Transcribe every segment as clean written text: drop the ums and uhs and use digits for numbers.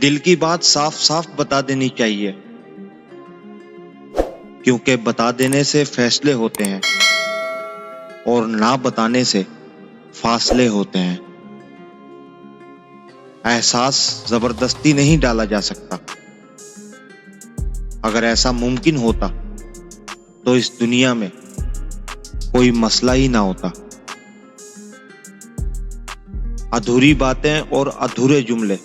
दिल की बात साफ साफ बता देनी चाहिए, क्योंकि बता देने से फैसले होते हैं और ना बताने से फासले होते हैं। एहसास जबरदस्ती नहीं डाला जा सकता। अगर ऐसा मुमकिन होता तो इस दुनिया में कोई मसला ही ना होता। अधूरी बातें और अधूरे जुमले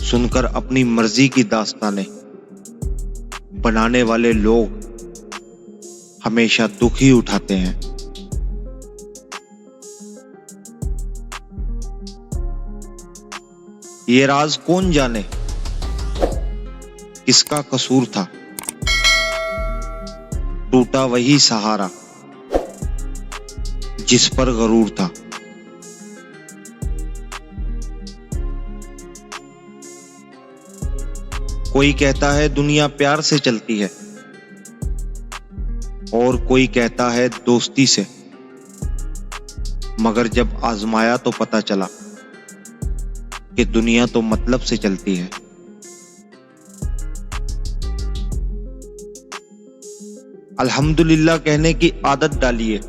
सुनकर अपनी मर्जी की दास्तानें बनाने वाले लोग हमेशा दुख ही उठाते हैं। ये राज कौन जाने किसका कसूर था, टूटा वही सहारा जिस पर गरूर था। कोई कहता है दुनिया प्यार से चलती है और कोई कहता है दोस्ती से, मगर जब आजमाया तो पता चला कि दुनिया तो मतलब से चलती है। अल्हम्दुलिल्लाह कहने की आदत डालिए,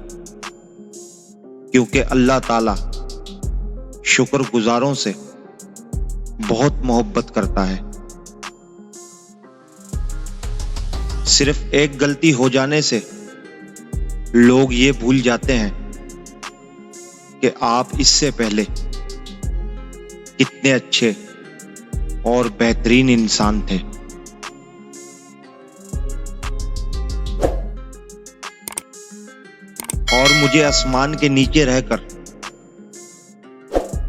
क्योंकि अल्लाह ताला शुक्रगुजारों से बहुत मोहब्बत करता है। सिर्फ एक गलती हो जाने से लोग ये भूल जाते हैं कि आप इससे पहले कितने अच्छे और बेहतरीन इंसान थे। और मुझे आसमान के नीचे रहकर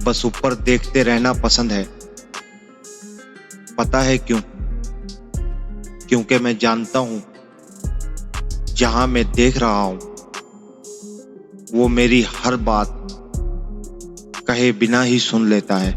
बस ऊपर देखते रहना पसंद है। पता है क्यों? क्योंकि मैं जानता हूं जहां मैं देख रहा हूं वो मेरी हर बात कहे बिना ही सुन लेता है।